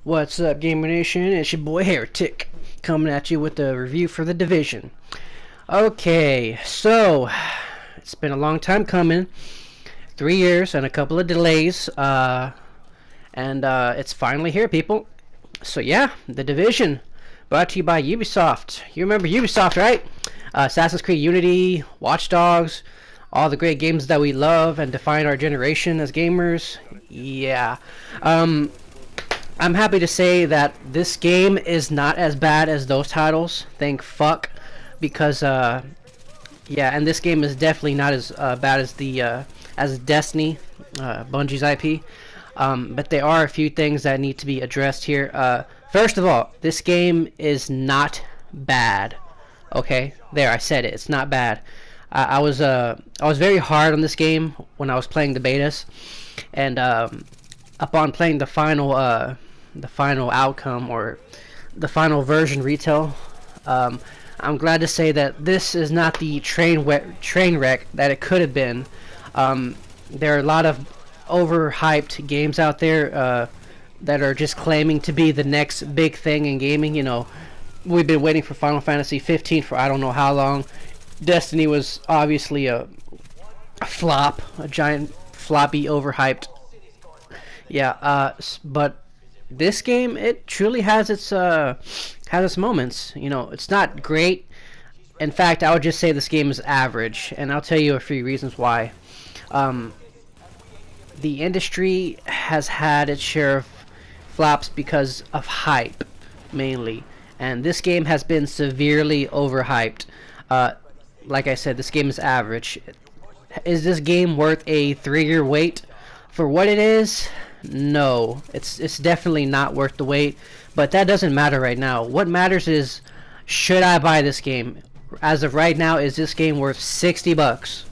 What's up, Gamer Nation? It's your boy Heretic coming at you with a review for The Division. Okay, so it's been a long time coming, 3 years and a couple of delays, and it's finally here, people. So yeah, The Division, brought to you by Ubisoft. You remember Ubisoft, right? Assassin's Creed Unity, Watch Dogs, all the great games that we love and define our generation as gamers. Yeah. I'm happy to say that this game is not as bad as those titles. Thank fuck, because yeah, and this game is definitely not as bad as the as Destiny, Bungie's IP. But there are a few things that need to be addressed here. First of all, this game is not bad. Okay, there, I said it. It's not bad. I was very hard on this game when I was playing the betas, and upon playing the final outcome, or the final version retail, I'm glad to say that this is not the train wreck that it could have been. There are a lot of overhyped games out there that are just claiming to be the next big thing in gaming. You know, we've been waiting for Final Fantasy 15 for I don't know how long. Destiny was obviously a flop, a giant floppy, overhyped. Yeah, but this game, it truly has its moments. You know, it's not great. In fact, I would just say this game is average, and I'll tell you a few reasons why. The industry has had its share of flops because of hype, mainly, and this game has been severely overhyped. Like I said, this game is average. Is this game worth a 3-year wait for what it is? No, it's definitely not worth the wait, but that doesn't matter right now. What matters is, should I buy this game? As of right now, is this game worth 60 bucks?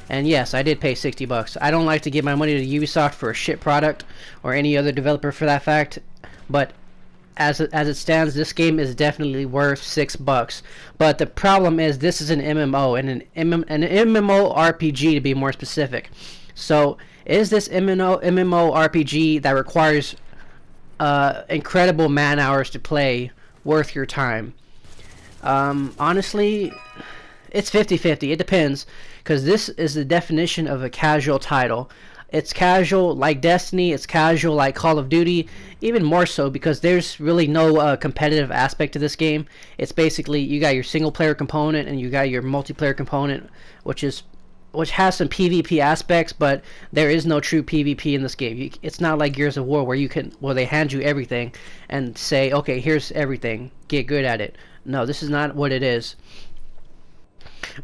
And yes, I did pay 60 bucks. I don't like to give my money to Ubisoft for a shit product, or any other developer for that fact, but as it stands, this game is definitely worth $6. But the problem is, this is an MMO, and an MMO RPG to be more specific. So, is this MMO RPG that requires incredible man hours to play worth your time? Honestly, it's 50-50. It depends, because this is the definition of a casual title. It's casual like Destiny, it's casual like Call of Duty, even more so because there's really no competitive aspect to this game. It's basically, you got your single player component and you got your multiplayer component, which has some PvP aspects, but there is no true PvP in this game. It's not like Gears of War where they hand you everything and say, okay, here's everything, get good at it. No, this is not what it is.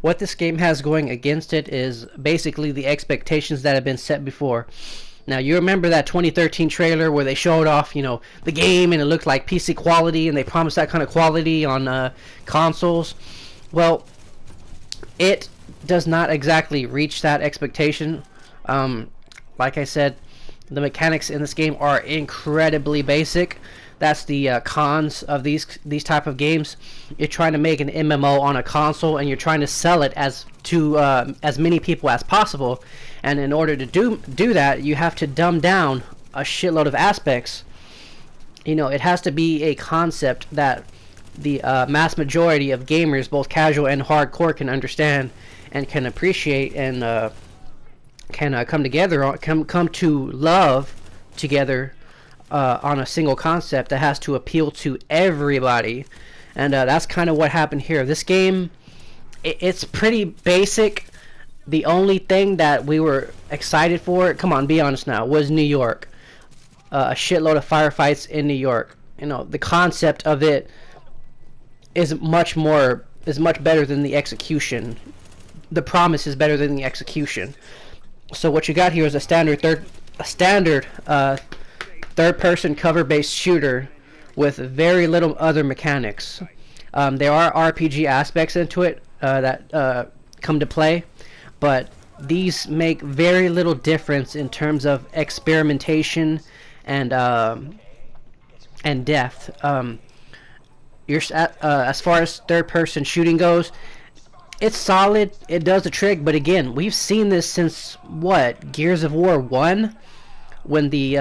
What this game has going against it is basically the expectations that have been set before. Now, you remember that 2013 trailer where they showed off, you know, the game, and it looked like PC quality, and they promised that kind of quality on consoles. Well, it does not exactly reach that expectation. Like I said, the mechanics in this game are incredibly basic. That's the cons of these type of games. You're trying to make an MMO on a console, and you're trying to sell it to as many people as possible. And in order to do that, you have to dumb down a shitload of aspects. You know, it has to be a concept that the mass majority of gamers, both casual and hardcore, can understand and can appreciate, and can come together, come to love together on a single concept that has to appeal to everybody. And that's kind of what happened here. This game, it's pretty basic. The only thing that we were excited for, come on, be honest now, was New York. A shitload of firefights in New York. You know, the concept of it is much better than the execution. The promise is better than the execution. So what you got here is a standard third-person cover-based shooter with very little other mechanics. There are RPG aspects into it that come to play, but these make very little difference in terms of experimentation and depth. As far as third-person shooting goes, it's solid. It does the trick, but again, we've seen this since what, Gears of War 1, when the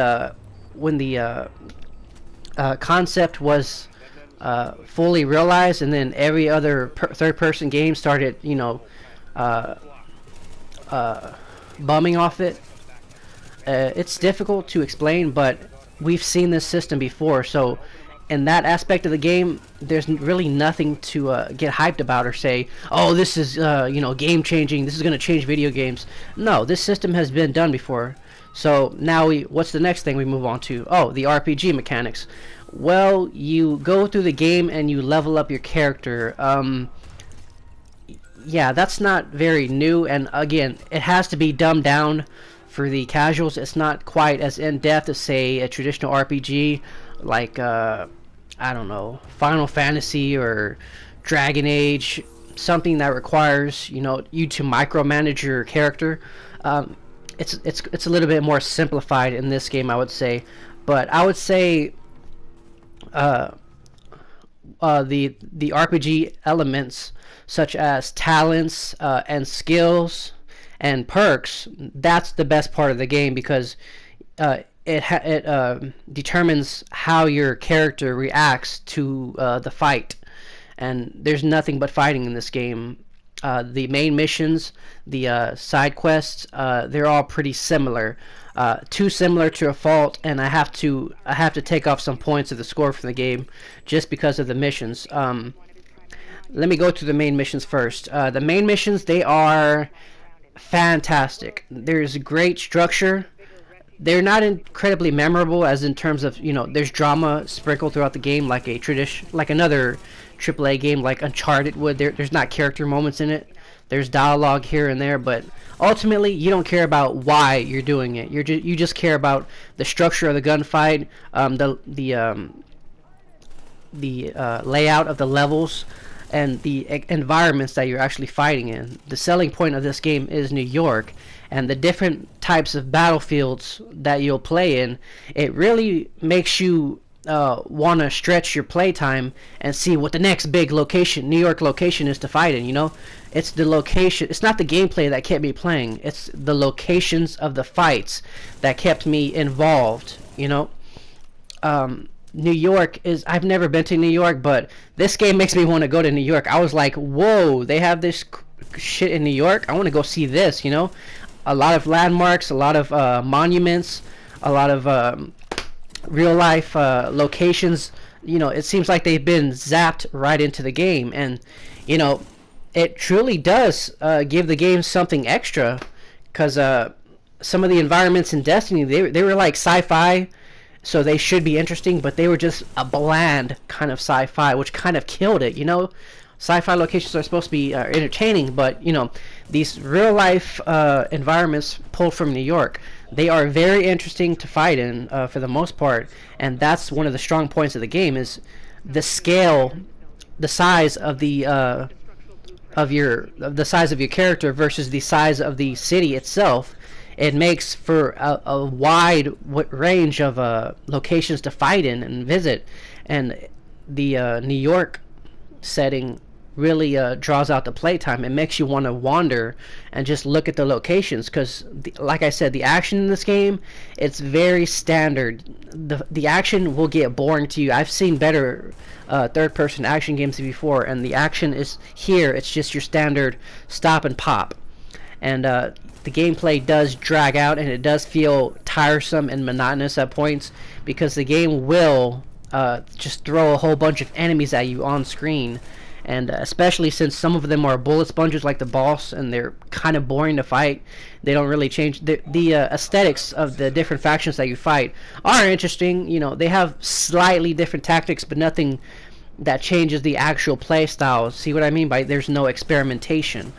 concept was fully realized, and then every other third-person game started, uh, bumming off it. It's difficult to explain, but we've seen this system before, so in that aspect of the game, there's really nothing to get hyped about or say, oh, this is game changing, this is going to change video games. No, this system has been done before. So now what's the next thing we move on to? Oh, the RPG mechanics. Well, you go through the game and you level up your character. Yeah, that's not very new, and again, it has to be dumbed down for the casuals. It's not quite as in-depth as, say, a traditional RPG like I don't know, Final Fantasy or Dragon Age, something that requires you to micromanage your character. It's a little bit more simplified in this game, I would say, but I would say the RPG elements such as talents and skills and perks, that's the best part of the game, because it determines how your character reacts to the fight, and there's nothing but fighting in this game. The main missions, the side quests, they're all pretty similar. Too similar to a fault, and I have to take off some points of the score from the game just because of the missions. Let me go to the main missions first. The main missions, they are fantastic. There's great structure. They're not incredibly memorable, as in terms of there's drama sprinkled throughout the game, like another AAA game like Uncharted would. There's not character moments in it. There's dialogue here and there, but ultimately you don't care about why you're doing it. You just care about the structure of the gunfight, the layout of the levels, and the environments that you're actually fighting in. The selling point of this game is New York, and the different types of battlefields that you'll play in. It really makes you want to stretch your playtime and see what the next big New York location is to fight in. It's the location. It's not the gameplay that kept me playing. It's the locations of the fights that kept me involved. New York is, I've never been to New York, but this game makes me want to go to New York. I was like, whoa, they have this shit in New York? I want to go see this, A lot of landmarks, a lot of monuments, a lot of real life locations. It seems like they've been zapped right into the game, and it truly does give the game something extra, because some of the environments in Destiny, they were like sci-fi, so they should be interesting, but they were just a bland kind of sci-fi, which kind of killed it. Sci-fi locations are supposed to be entertaining, but these real life environments pulled from New York, they are very interesting to fight in for the most part, and that's one of the strong points of the game, is the scale, the size of the size of your character versus the size of the city itself. It makes for a wide range of locations to fight in and visit, and the New York setting really draws out the playtime. It makes you want to wander and just look at the locations, because like I said, the action in this game, it's very standard. The action will get boring to you. I've seen better third-person action games before, and the action is here. It's just your standard stop and pop, and the gameplay does drag out, and it does feel tiresome and monotonous at points, because the game will just throw a whole bunch of enemies at you on screen, and especially since some of them are bullet sponges like the boss, and they're kind of boring to fight. They don't really change. The aesthetics of the different factions that you fight are interesting. They have slightly different tactics, but nothing that changes the actual play style. See what I mean by there's no experimentation.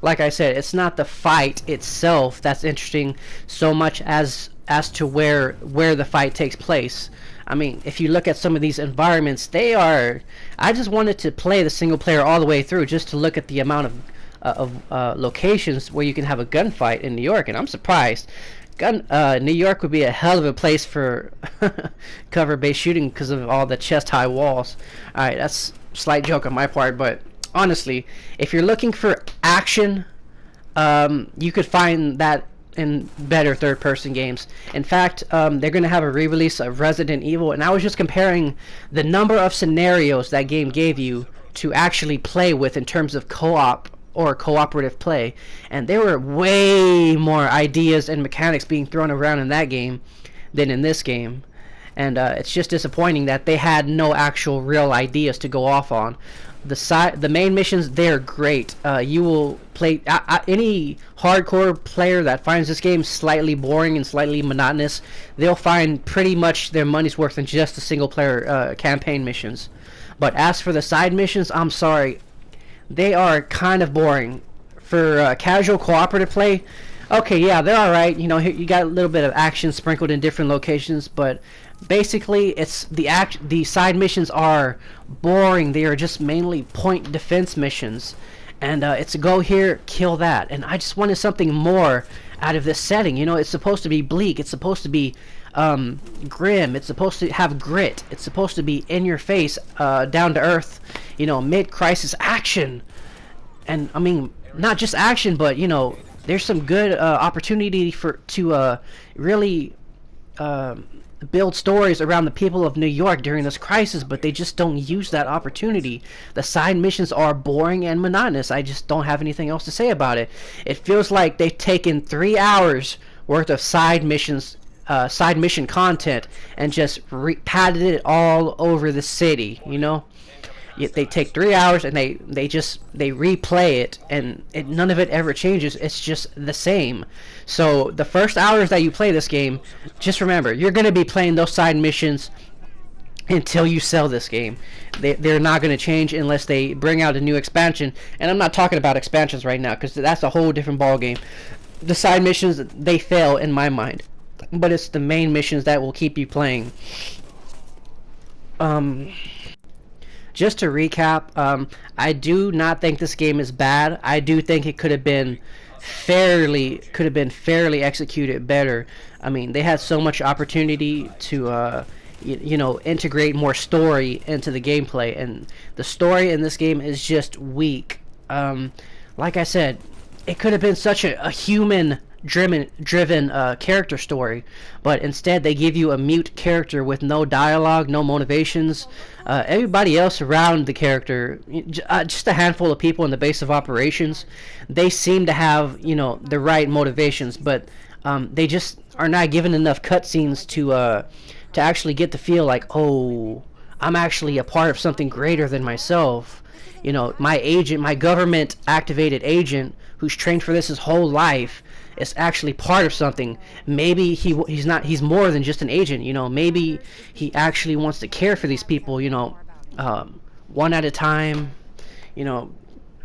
Like I said, it's not the fight itself that's interesting so much as to where the fight takes place. I mean, if you look at some of these environments, I just wanted to play the single player all the way through just to look at the amount of locations where you can have a gunfight in New York, and I'm surprised. New York would be a hell of a place for cover-based shooting because of all the chest-high walls. All right, that's a slight joke on my part, but honestly, if you're looking for action, you could find that in better third-person games. In fact, they're going to have a re-release of Resident Evil, and I was just comparing the number of scenarios that game gave you to actually play with in terms of co-op or cooperative play, and there were way more ideas and mechanics being thrown around in that game than in this game. And it's just disappointing that they had no actual real ideas to go off on. The main missions, they're great. You will play any hardcore player that finds this game slightly boring and slightly monotonous. They'll find pretty much their money's worth in just the single player campaign missions. But as for the side missions, I'm sorry, they are kind of boring. For casual cooperative play, okay, yeah, they're alright. You know, you got a little bit of action sprinkled in different locations, but basically it's the side missions are boring. They are just mainly point defense missions, and it's go here, kill that. And I just wanted something more out of this setting. You know, it's supposed to be bleak, it's supposed to be grim, it's supposed to have grit, it's supposed to be in your face, down to earth, you know, mid-crisis action. And I mean, not just action, but you know, there's some good opportunity to really build stories around the people of New York during this crisis, but they just don't use that opportunity. The side missions are boring and monotonous. I just don't have anything else to say about it. It feels like they've taken 3 hours worth of side mission content and just padded it all over the city, you know? They take 3 hours and they replay it, and none of it ever changes. It's just the same. So the first hours that you play this game, just remember, you're going to be playing those side missions until you sell this game. They're not going to change unless they bring out a new expansion. And I'm not talking about expansions right now, because that's a whole different ball game. The side missions, they fail in my mind, but it's the main missions that will keep you playing. Just to recap, I do not think this game is bad. I do think it could have been fairly executed better. I mean, they had so much opportunity to you know, integrate more story into the gameplay, and the story in this game is just weak. Like I said, it could have been such a human driven character story, but instead they give you a mute character with no dialogue, no motivations. Everybody else around the character, just a handful of people in the base of operations, they seem to have, you know, the right motivations, but they just are not given enough cutscenes to actually get the feel like, oh, I'm actually a part of something greater than myself. You know, my agent, my government activated agent who's trained for this his whole life, is actually part of something. Maybe he's more than just an agent, you know. Maybe he actually wants to care for these people, you know, one at a time, you know,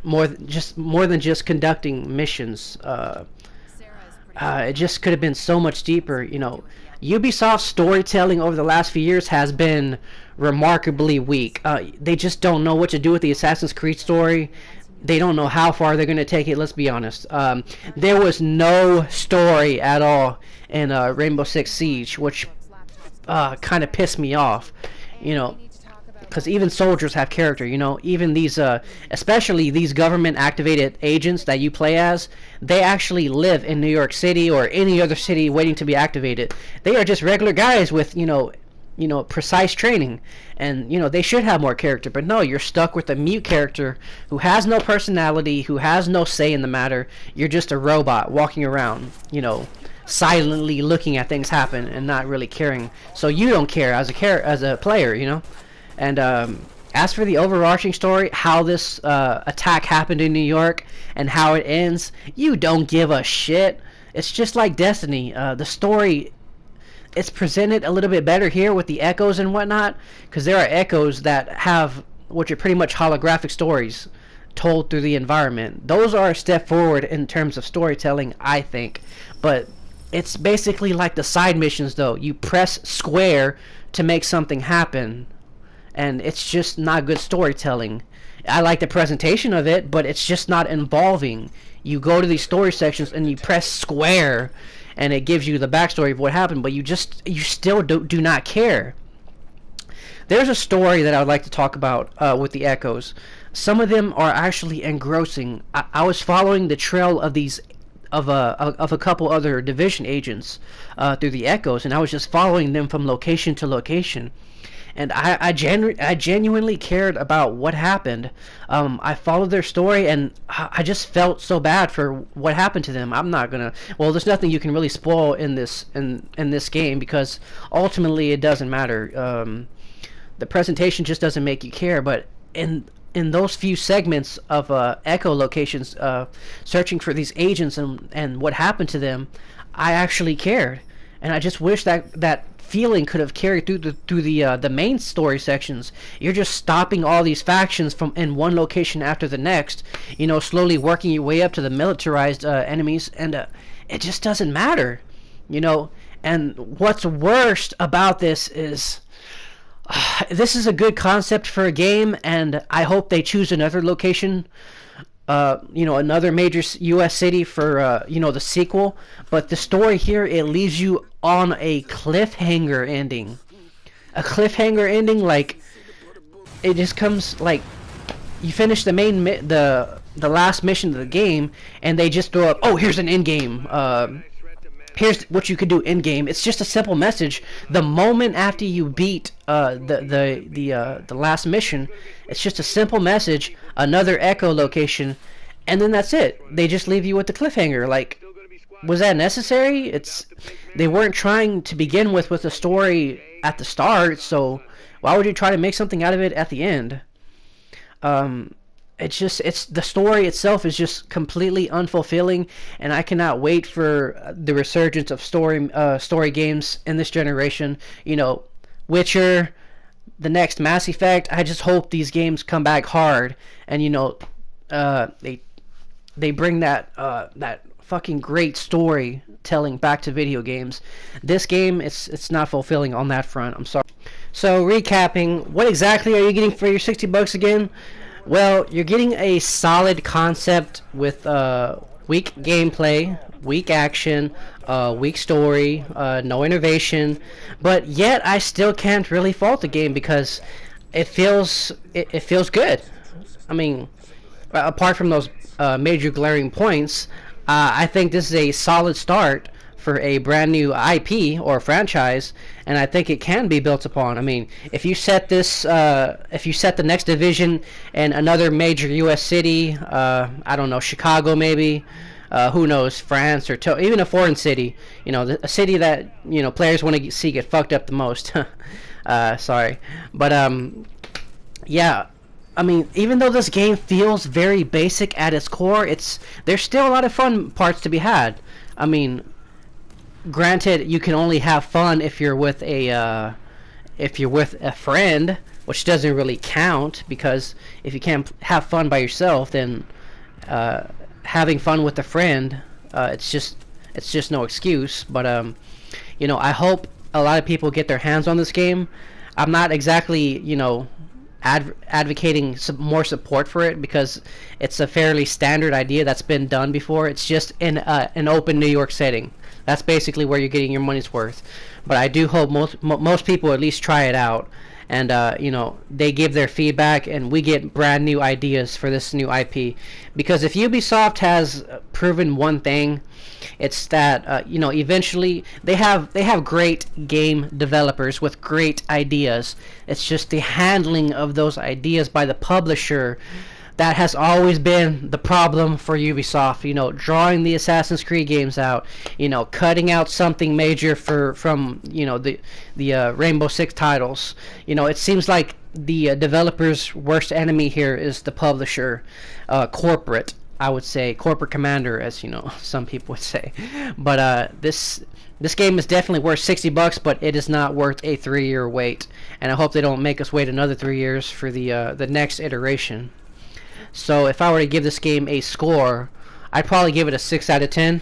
more than just conducting missions. It just could have been so much deeper, you know. Ubisoft's storytelling over the last few years has been remarkably weak. They just don't know what to do with the Assassin's Creed story. They don't know how far they're going to take it, let's be honest. There was no story at all in Rainbow Six Siege, which kind of pissed me off, you know, because even soldiers have character, you know. Even these, especially these government-activated agents that you play as, they actually live in New York City or any other city waiting to be activated. They are just regular guys with, you know, precise training, and you know, they should have more character. But no, you're stuck with a mute character who has no personality, who has no say in the matter. You're just a robot walking around, you know, silently looking at things happen and not really caring. So you don't care as a player, you know. And as for the overarching story, how this attack happened in New York and how it ends, you don't give a shit. It's just like Destiny. The story, it's presented a little bit better here with the echoes and whatnot, because there are echoes that have, which are pretty much holographic stories told through the environment. Those are a step forward in terms of storytelling, I think. But it's basically like the side missions, though. You press square to make something happen, and it's just not good storytelling. I like the presentation of it, but it's just not involving. You go to these story sections and you press square, and it gives you the backstory of what happened, but you still do not care. There's a story that I would like to talk about with the echoes. Some of them are actually engrossing. I was following the trail of these of a couple other division agents through the echoes, and I was just following them from location to location. And I genuinely cared about what happened. I followed their story, and I just felt so bad for what happened to them. I'm not gonna. Well, there's nothing you can really spoil in this game because ultimately it doesn't matter. The presentation just doesn't make you care. But in those few segments of echo locations, searching for these agents and what happened to them, I actually cared, and I just wish that feeling could have carried through the main story sections. You're just stopping all these factions from in one location after the next, slowly working your way up to the militarized enemies, and it just doesn't matter, And what's worst about this is this is a good concept for a game, and I hope they choose another location, another major U.S. city for, the sequel. But the story here, it leaves you on a cliffhanger ending. A cliffhanger ending, like, it just comes, like, you finish the the last mission of the game, and they just throw up, oh, here's an end game, here's what you could do in game. It's just a simple message. The moment after you beat the last mission, it's just a simple message, another echo location, and then that's it. They just leave you with the cliffhanger. Like, was that necessary? They weren't trying to begin with a story at the start, so why would you try to make something out of it at the end? It's the story itself is just completely unfulfilling, and I cannot wait for the resurgence of story games in this generation. Witcher, the next Mass Effect. I just hope these games come back hard, and they bring that fucking great storytelling back to video games. This game, it's not fulfilling on that front. I'm sorry. So recapping, what exactly are you getting for your $60 again? Well, you're getting a solid concept with weak gameplay, weak action, weak story, no innovation, but yet I still can't really fault the game because it feels good. I mean, apart from those major glaring points, I think this is a solid start for a brand new IP or franchise, and I think it can be built upon. I mean, if you set the next division in another major U.S. city, I don't know, Chicago maybe, who knows, France, or even a foreign city, a city that players want to see get fucked up the most. Sorry, but yeah. I mean, even though this game feels very basic at its core, there's still a lot of fun parts to be had. I mean, granted, you can only have fun if you're with a friend, which doesn't really count, because if you can't have fun by yourself, then having fun with a friend, it's just no excuse. But I hope a lot of people get their hands on this game. I'm not exactly advocating some more support for it, because it's a fairly standard idea that's been done before. It's just in an open New York setting. That's basically where you're getting your money's worth. But I do hope most people at least try it out, and they give their feedback, and we get brand new ideas for this new IP. Because if Ubisoft has proven one thing, it's that eventually they have great game developers with great ideas. It's just the handling of those ideas by the publisher that has always been the problem for Ubisoft. Drawing the Assassin's Creed games out, cutting out something major from the Rainbow Six titles. It seems like the developer's worst enemy here is the publisher, corporate. I would say corporate commander, as some people would say. But this game is definitely worth $60, but it is not worth a 3-year wait. And I hope they don't make us wait another 3 years for the next iteration. So if I were to give this game a score, I'd probably give it a 6 out of 10.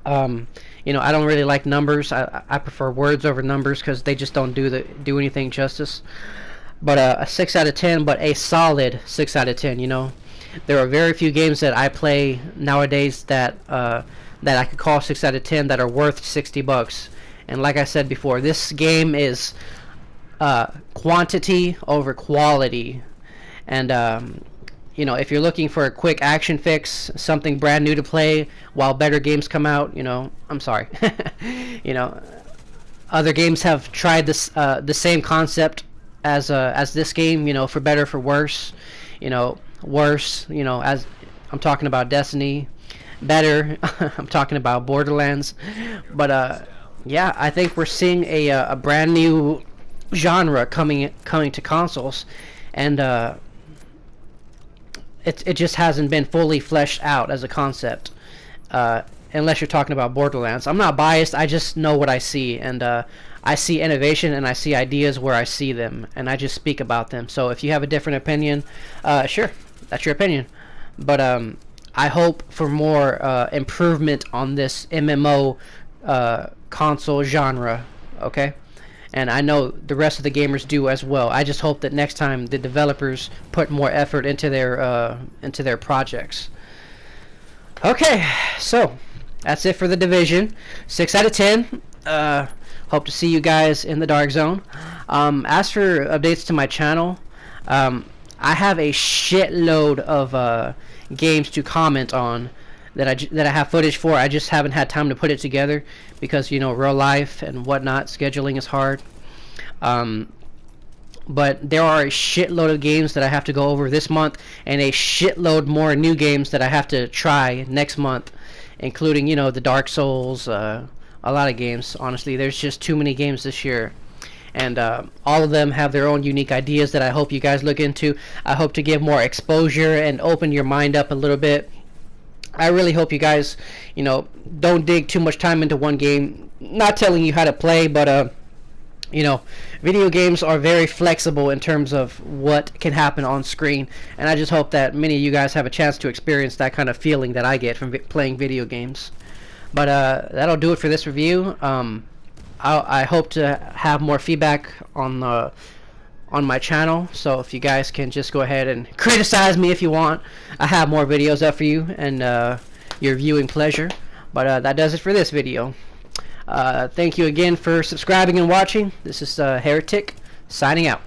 I don't really like numbers. I prefer words over numbers because they just don't do anything justice. But a 6 out of 10, but a solid 6 out of 10. There are very few games that I play nowadays that I could call 6 out of 10 that are worth $60. And like I said before, this game is quantity over quality. And you know, if you're looking for a quick action fix, something brand new to play while better games come out, you know, I'm sorry. You know, other games have tried this the same concept as this game, you know, for better for worse, you know, worse, you know, as I'm talking about Destiny, better I'm talking about Borderlands. But yeah, I think we're seeing a brand new genre coming to consoles, and it just hasn't been fully fleshed out as a concept, unless you're talking about Borderlands. I'm not biased, I just know what I see, and I see innovation and I see ideas where I see them, and I just speak about them. So if you have a different opinion, sure, that's your opinion. But I hope for more improvement on this MMO console genre, okay? And I know the rest of the gamers do as well. I just hope that next time the developers put more effort into their projects. Okay, so that's it for the Division. 6 out of 10. Hope to see you guys in the Dark Zone. As for updates to my channel, I have a shitload of games to comment on that I have footage for. I just haven't had time to put it together because, you know, real life and whatnot, scheduling is hard. But there are a shitload of games that I have to go over this month, and a shitload more new games that I have to try next month, including, you know, the Dark Souls, a lot of games. Honestly, there's just too many games this year, and all of them have their own unique ideas that I hope you guys look into. I hope to give more exposure and open your mind up a little bit. I really hope you guys, you know, don't dig too much time into one game. Not telling you how to play, but you know, video games are very flexible in terms of what can happen on screen, and I just hope that many of you guys have a chance to experience that kind of feeling that I get from playing video games. But that'll do it for this review. I hope to have more feedback on my channel, so if you guys can just go ahead and criticize me if you want. I have more videos up for you and your viewing pleasure. But that does it for this video. Thank you again for subscribing and watching. This is Heretic signing out.